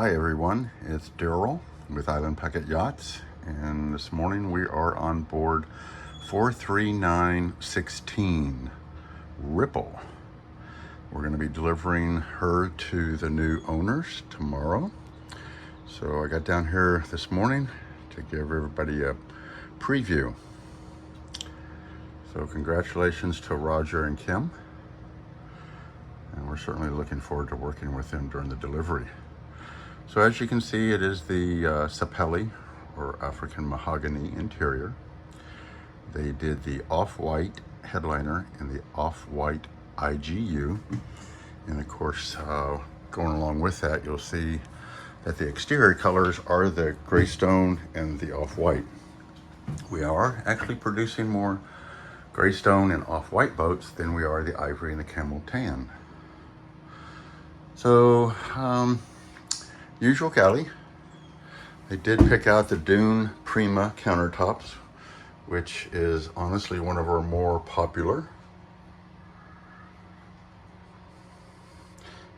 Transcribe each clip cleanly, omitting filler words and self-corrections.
Hi everyone, it's Daryl with Island Packet Yachts, and this morning we are on board 43916 Ripple. We're going to be delivering her to the new owners tomorrow. So I got down here this morning to give everybody a preview. So congratulations to Roger and Kim, and we're certainly looking forward to working with them during the delivery. So as you can see, it is the Sapelle, or African mahogany interior. They did the off-white headliner and the off-white IGU. And of course, going along with that, you'll see that the exterior colors are the graystone and the off-white. We are actually producing more graystone and off-white boats than we are the ivory and the camel tan. So, usual Galley. They did pick out the Dune Prima countertops, which is honestly one of our more popular.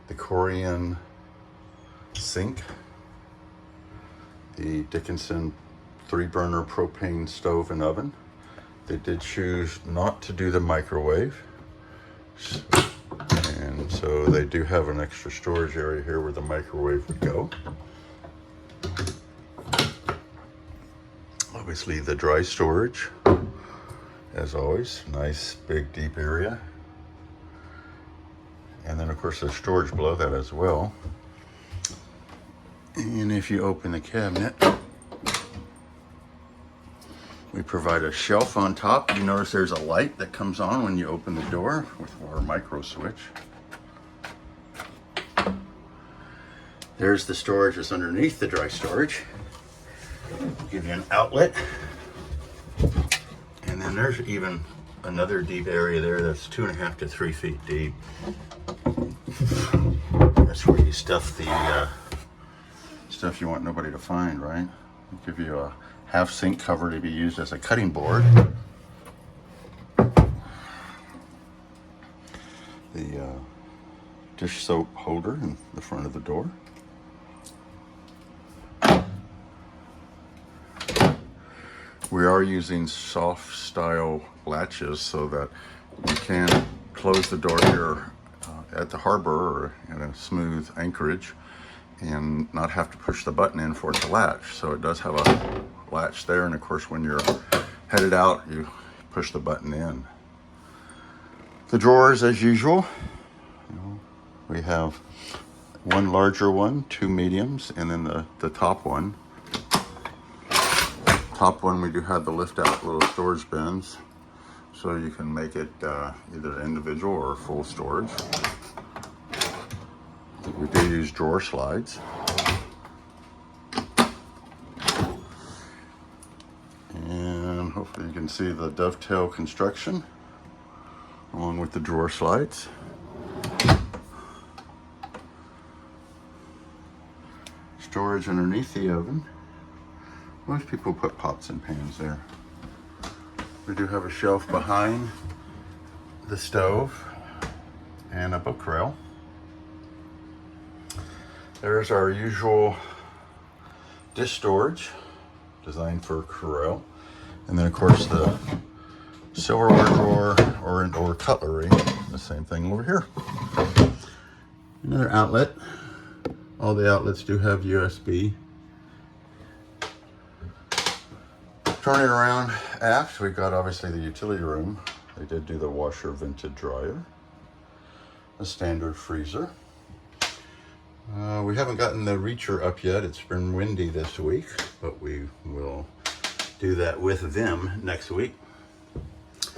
The Korean sink, the Dickinson 3-burner propane stove and oven. They did choose not to do the microwave. And so they do have an extra storage area here where the microwave would go. Obviously the dry storage, as always, nice big deep area. And then of course there's storage below that as well. And if you open the cabinet, we provide a shelf on top. You notice there's a light that comes on when you open the door with our micro switch. There's the storage that's underneath the dry storage. Give you an outlet. And then there's even another deep area there that's 2.5 to 3 feet deep. That's where you stuff the stuff you want nobody to find, right? We'll give you a half sink cover to be used as a cutting board. The dish soap holder in the front of the door. We are using soft style latches so that you can close the door here at the harbor or in a smooth anchorage and not have to push the button in for it to latch. So it does have a latch there, and of course when you're headed out you push the button in. The drawers, as usual, we have one larger one, 2 mediums, and then the top one. Top one, we do have the lift out little storage bins, so you can make it either individual or full storage. We do use drawer slides. And hopefully you can see the dovetail construction along with the drawer slides. Storage underneath the oven. Most people put pots and pans there. We do have a shelf behind the stove and a book rail. There's our usual dish storage designed for Corel. And then of course the silverware drawer or cutlery, the same thing over here. Another outlet. All the outlets do have USB. Turning around aft, we've got obviously the utility room. They did do the washer vented dryer, a standard freezer. We haven't gotten the reacher up yet. It's been windy this week, but we will do that with them next week.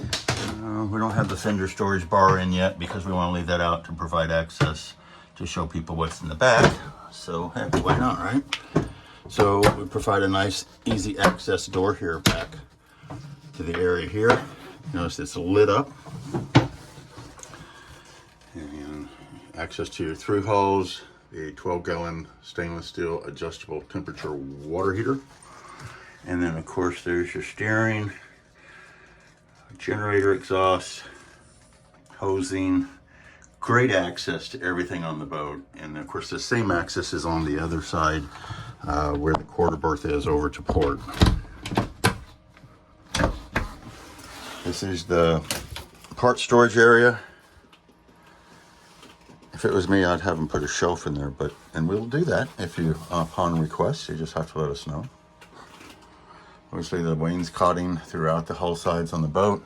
We don't have the fender storage bar in yet because we want to leave that out to provide access to show people what's in the back. So heck, why not, right? So we provide a nice easy access door here back to the area here. Notice it's lit up. And access to your through hose, the 12-gallon stainless steel adjustable temperature water heater. And then of course there's your steering, generator exhaust, hosing, great access to everything on the boat. And of course the same access is on the other side where the quarter berth is over to port. This is the part storage area. If it was me, I'd have them put a shelf in there, and we'll do that if you, upon request, you just have to let us know. Obviously the wainscoting throughout the hull sides on the boat.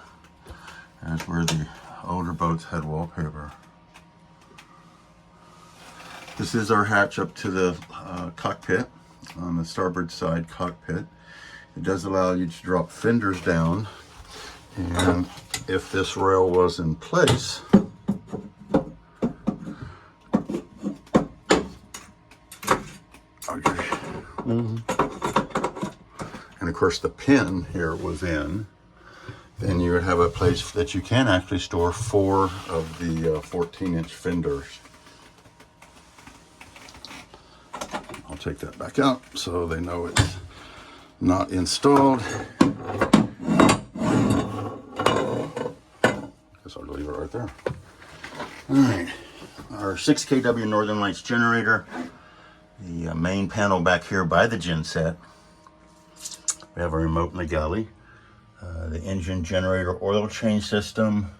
That's where the older boats had wallpaper. This is our hatch up to the cockpit, on the starboard side cockpit. It does allow you to drop fenders down, and if this rail was in place, and of course the pin here was in, then you would have a place that you can actually store 4 of the 14-inch fenders. I'll take that back out so they know it's not installed. Guess I'll leave it right there. All right, our 6 kW Northern Lights generator. The main panel back here by the gen set. We have a remote in the galley. The engine generator oil change system.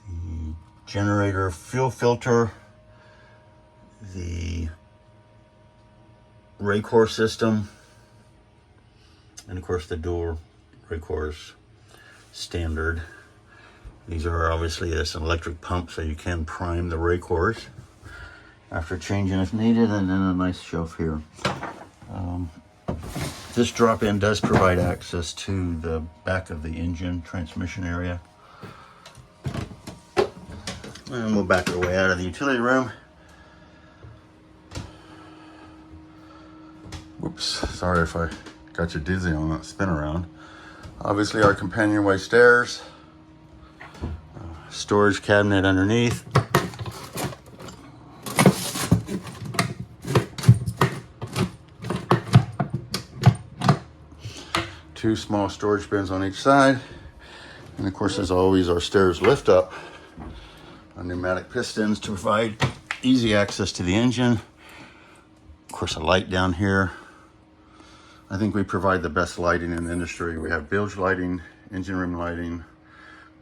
The generator fuel filter. The Raycor system. And of course the dual Raycors standard. These are obviously an electric pump, so you can prime the Raycors after changing if needed, and then a nice shelf here. This drop-in does provide access to the back of the engine transmission area. And we'll back our way out of the utility room. Whoops, sorry if I got you dizzy on that spin around. Obviously our companionway stairs, storage cabinet underneath. Two small storage bins on each side. And of course, as always, our stairs lift up on pneumatic pistons to provide easy access to the engine. Of course, a light down here. I think we provide the best lighting in the industry. We have bilge lighting, engine room lighting,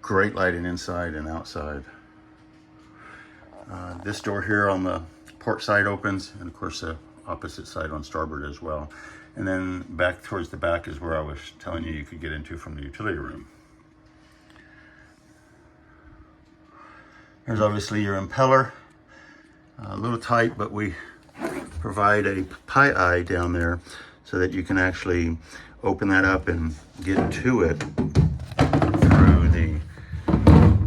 great lighting inside and outside. This door here on the port side opens, and of course the opposite side on starboard as well. And then back towards the back is where I was telling you could get into from the utility room. There's obviously your impeller. A little tight, but we provide a pie eye down there so that you can actually open that up and get to it through the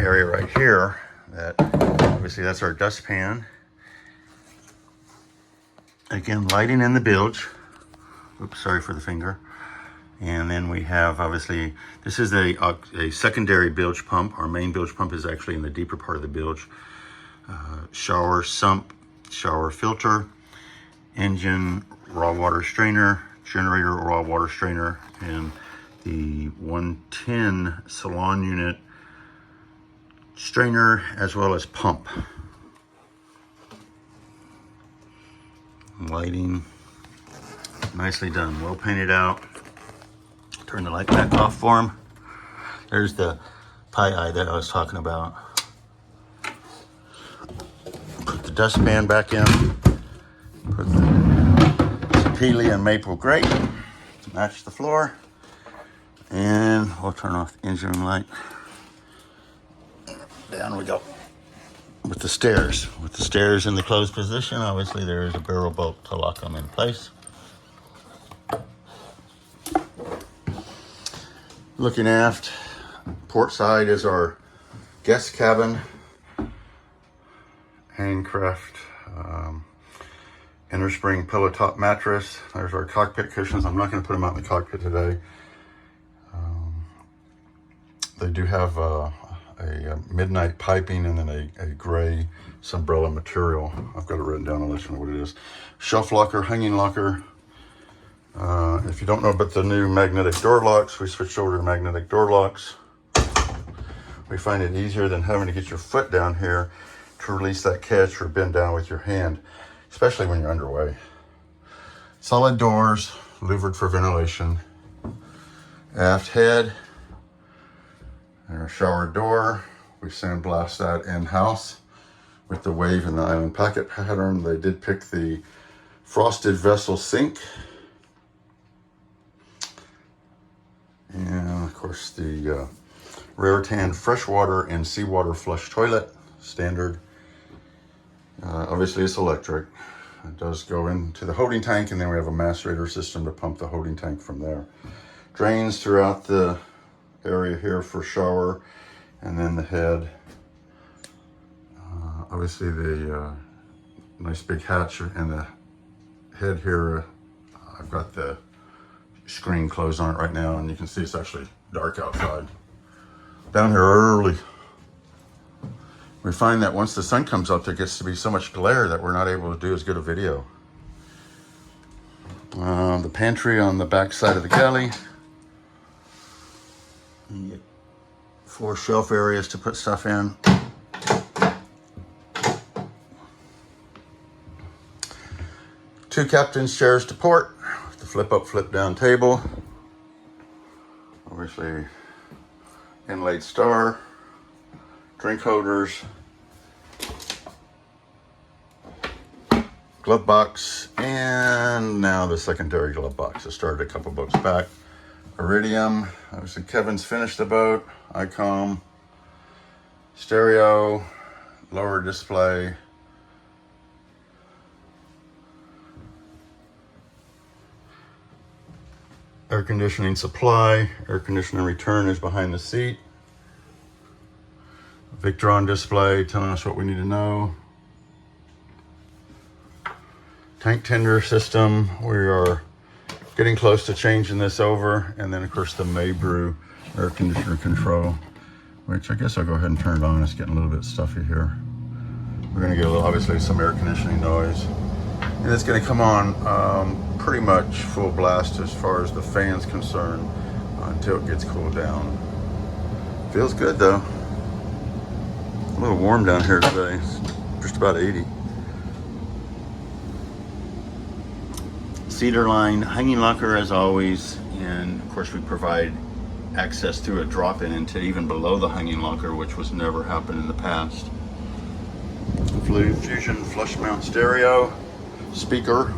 area right here. That obviously that's our dustpan. Again, lighting in the bilge. Oops, sorry for the finger. And then we have, obviously, this is a secondary bilge pump. Our main bilge pump is actually in the deeper part of the bilge. Shower sump, shower filter, engine raw water strainer, generator raw water strainer, and the 110 Salon unit strainer, as well as pump. Lighting. Nicely done, well painted out. Turn the light back off for him. There's the pie eye that I was talking about. Put the dustpan back in. Put the Sapelle and maple grate to match the floor. And we'll turn off the engine room light. Down we go. With the stairs. With the stairs in the closed position, obviously there is a barrel bolt to lock them in place. Looking aft, port side is our guest cabin, handcraft, innerspring pillow top mattress. There's our cockpit cushions. I'm not going to put them out in the cockpit today. They do have a midnight piping and then a gray Sombrella material. I've got it written down. I'll let you know what it is. Shelf locker, hanging locker. If you don't know about the new magnetic door locks, we switched over to magnetic door locks. We find it easier than having to get your foot down here to release that catch or bend down with your hand, especially when you're underway. Solid doors, louvered for ventilation. Aft head, and our shower door. We sandblast that in-house with the wave and the island packet pattern. They did pick the frosted vessel sink. And of course the rare tan freshwater and seawater flush toilet, standard. Obviously it's electric. It does go into the holding tank, and then we have a macerator system to pump the holding tank from there. Drains throughout the area here for shower, and then the head. Obviously the nice big hatch and the head here. I've got the screen closed on it right now, and you can see it's actually dark outside. Down here early. We find that once the sun comes up, there gets to be so much glare that we're not able to do as good a video. The pantry on the back side of the galley. You get 4 shelf areas to put stuff in. Two captain's chairs to port. The flip up, flip down table. Obviously, inlaid star. Drink holders. Glove box. And now the secondary glove box. I started a couple books back. Iridium. Obviously, Kevin's finished the boat. ICOM. Stereo. Lower display. Air conditioning supply. Air conditioning return is behind the seat. Victron display telling us what we need to know. Tank tender system. We are getting close to changing this over. And then of course the Maybrew air conditioner control, which I guess I'll go ahead and turn it on. It's getting a little bit stuffy here. We're gonna get obviously some air conditioning noise. And it's gonna come on pretty much full blast as far as the fan's concerned until it gets cooled down. Feels good though. A little warm down here today. It's just about 80. Cedar line hanging locker as always, and of course we provide access through a drop-in into even below the hanging locker, which was never happened in the past. Blue Fusion flush mount stereo, speaker.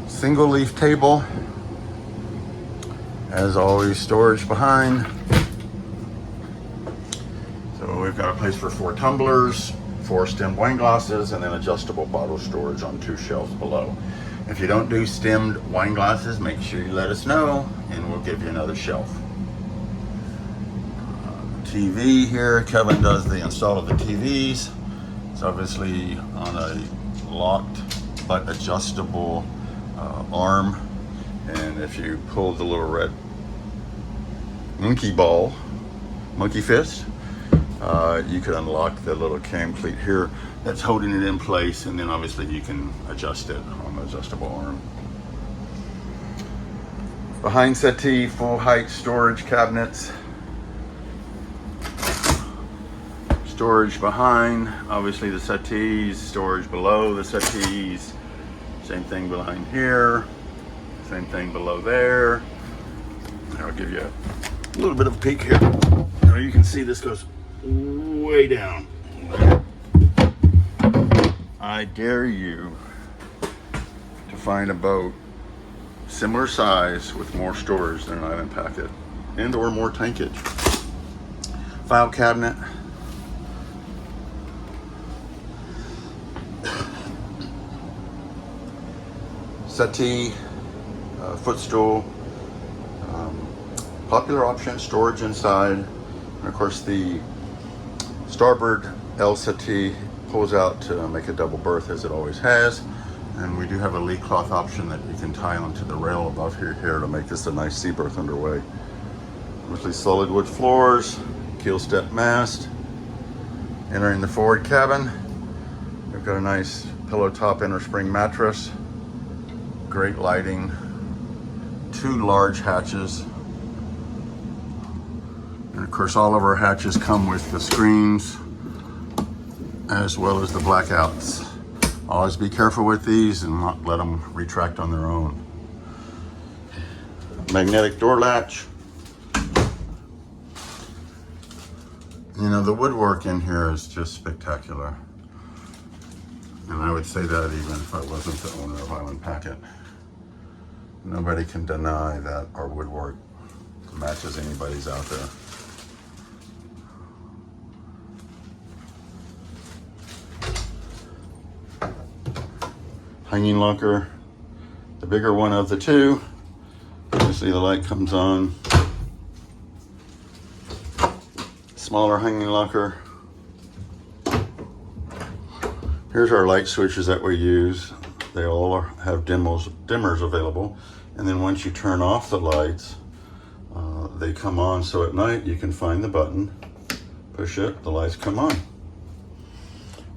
Single leaf table. As always, storage behind. So we've got a place for 4 tumblers, 4 stemmed wine glasses, and then adjustable bottle storage on 2 shelves below. If you don't do stemmed wine glasses, make sure you let us know and we'll give you another shelf. TV here, Kevin does the install of the TVs. It's obviously on a locked but adjustable arm. And if you pull the little red monkey fist, you could unlock the little cam cleat here that's holding it in place, and then obviously you can adjust it on the adjustable arm. Behind settee, full height storage cabinets. Storage behind, obviously the settees, storage below the settees. Same thing behind here. Same thing below there. I'll give you a little bit of a peek here. Now you can see this goes way down. I dare you to find a boat similar size with more storage than an island packet and or more tankage. File cabinet. Settee. Footstool, popular option, storage inside, and of course the starboard L settee pulls out to make a double berth as it always has, and we do have a lee cloth option that you can tie onto the rail above here to make this a nice sea berth underway. Obviously solid wood floors, keel step mast. Entering the forward cabin, we've got a nice pillow top inner spring mattress. great lighting, 2 large hatches. And of course, all of our hatches come with the screens as well as the blackouts. Always be careful with these and not let them retract on their own. Magnetic door latch. You know, the woodwork in here is just spectacular. And I would say that even if I wasn't the owner of Island Packet. Nobody can deny that our woodwork matches anybody's out there. Hanging locker, the bigger one of the two. You see the light comes on. Smaller hanging locker. Here's our light switches that we use. They all have dimmers available. And then once you turn off the lights, they come on. So at night you can find the button, push it, the lights come on.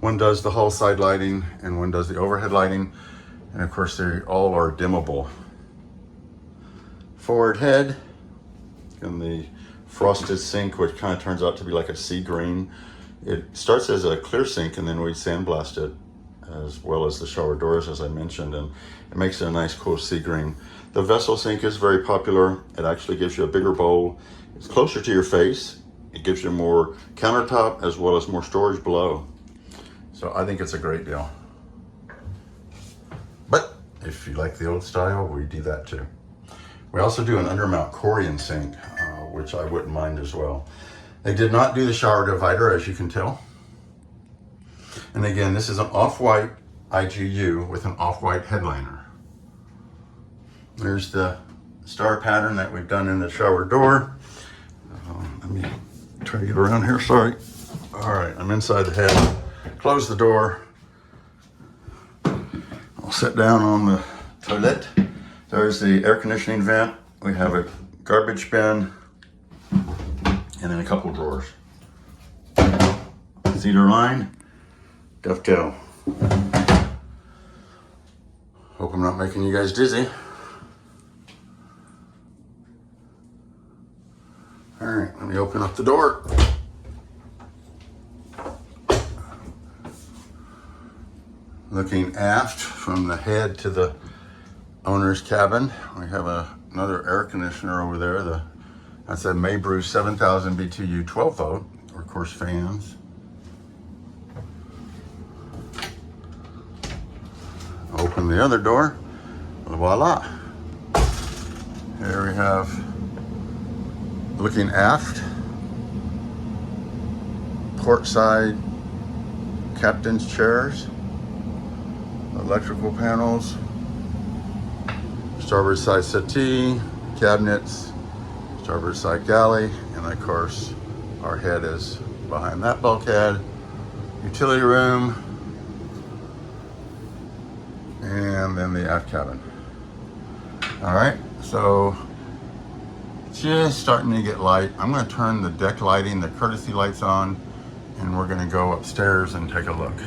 One does the hull side lighting and one does the overhead lighting. And of course they all are dimmable. Forward head and the frosted sink, which kind of turns out to be like a sea green. It starts as a clear sink and then we sandblast it, as well as the shower doors, as I mentioned, and it makes it a nice cool sea green. The vessel sink is very popular. It actually gives you a bigger bowl. It's closer to your face. It gives you more countertop as well as more storage below. So I think it's a great deal. But if you like the old style, we do that too. We also do an undermount Corian sink, which I wouldn't mind as well. They did not do the shower divider, as you can tell. And again, this is an off-white IGU with an off-white headliner. There's the star pattern that we've done in the shower door. Let me try to get around here, sorry. All right, I'm inside the head. Close the door. I'll sit down on the toilet. There's the air conditioning vent. We have a garbage bin and then a couple drawers. Cedar line, dovetail. Hope I'm not making you guys dizzy. All right, let me open up the door. Looking aft from the head to the owner's cabin, we have another air conditioner over there. That's a Maybrew 7000 BTU 12 volt, of course fans. Open the other door, voila. Here we have, looking aft, port side captain's chairs, electrical panels, starboard side settee, cabinets, starboard side galley, and of course our head is behind that bulkhead, utility room, and then the aft cabin. All right, so just starting to get light. I'm going to turn the deck lighting, the courtesy lights on, and we're going to go upstairs and take a look.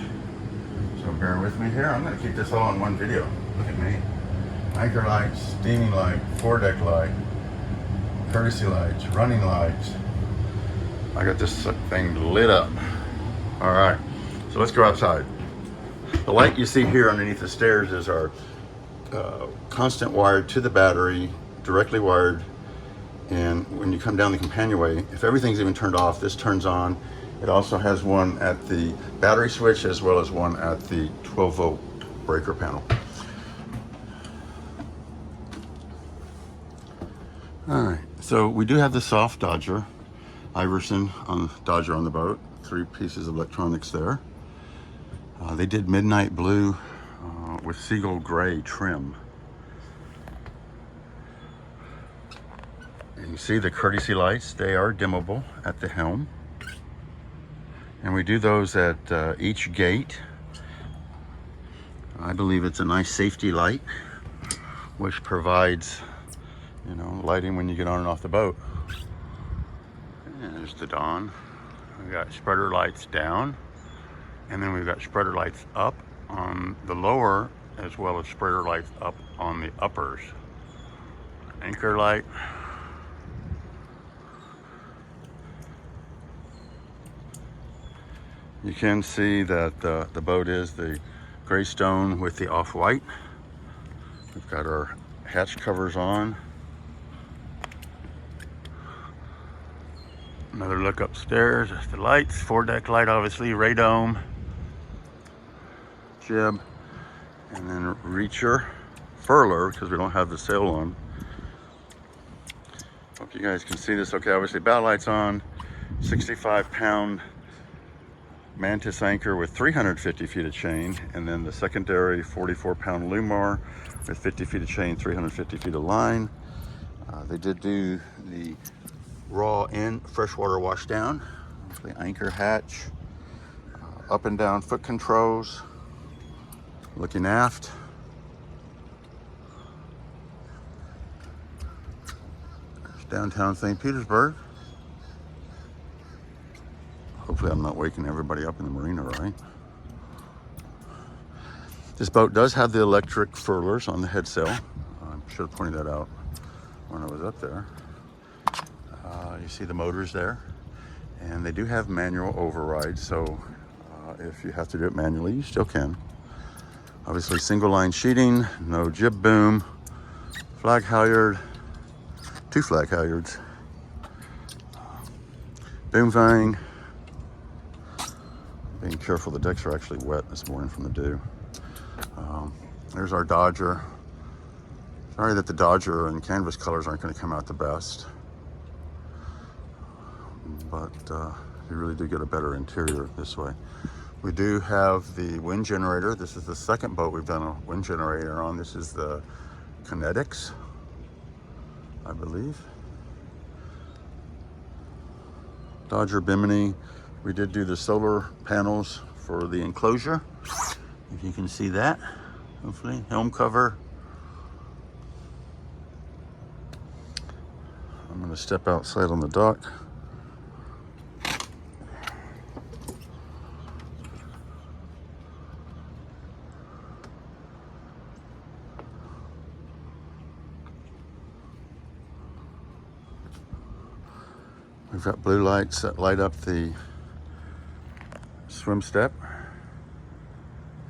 So bear with me here. I'm going to keep this all in one video. Look at me. Anchor lights, steaming light, foredeck light, courtesy lights, running lights. I got this thing lit up. All right, so let's go outside. The light you see here underneath the stairs is our constant wired to the battery, directly wired. And when you come down the companionway, if everything's even turned off, this turns on. It also has one at the battery switch as well as one at the 12 volt breaker panel. All right, so we do have the soft Dodger, Iverson on Dodger on the boat. 3 pieces of electronics there. They did midnight blue with seagull gray trim. And you see the courtesy lights, they are dimmable at the helm. And we do those at each gate. I believe it's a nice safety light, which provides, you know, lighting when you get on and off the boat. And there's the dawn. We got spreader lights down, and then we've got spreader lights up on the lower as well as sprayer lights up on the uppers. Anchor light. You can see that the boat is the graystone with the off-white. We've got our hatch covers on. Another look upstairs. That's the lights. Foredeck light, obviously. Radome. Jib. And then reacher. Furler, because we don't have the sail on. Hope you guys can see this okay. Obviously, bow lights on. 65-pound mantis anchor with 350 feet of chain. And then the secondary 44-pound Lumar with 50 feet of chain, 350 feet of line. They did do the raw in freshwater wash down, the anchor hatch, up and down foot controls, looking aft. There's downtown St. Petersburg. Hopefully I'm not waking everybody up in the marina, right? This boat does have the electric furlers on the head sail. I should have pointed that out when I was up there. You see the motors there, and they do have manual override, so if you have to do it manually, you still can. Obviously single line sheeting, no jib boom, flag halyard, 2 flag halyards, boom vang. Being careful, the decks are actually wet this morning from the dew. There's our Dodger. Sorry that the Dodger and canvas colors aren't going to come out the best, but you really do get a better interior this way. We do have the wind generator. This is the second boat we've done a wind generator on. This is the Kinetics, I believe. Dodger Bimini. We did do the solar panels for the enclosure, if you can see that, hopefully. Helm cover. I'm going to step outside on the dock. We've got blue lights that light up the swim step.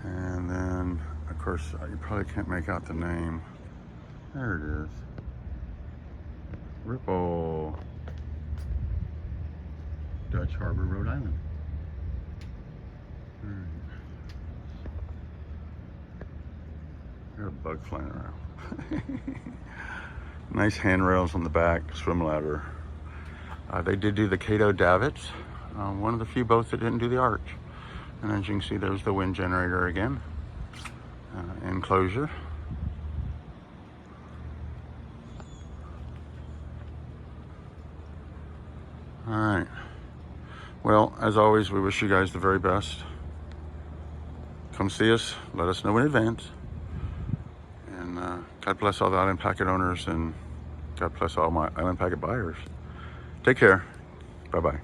And then, of course, you probably can't make out the name. There it is. Ripple. Dutch Harbor, Rhode Island. There's a bug flying around. Nice handrails on the back, swim ladder. They did do the Cato davits, one of the few boats that didn't do the arch. And as you can see, there's the wind generator again, enclosure. All right. Well, as always, we wish you guys the very best. Come see us. Let us know in advance. And God bless all the Island Packet owners, and God bless all my Island Packet buyers. Take care. Bye-bye.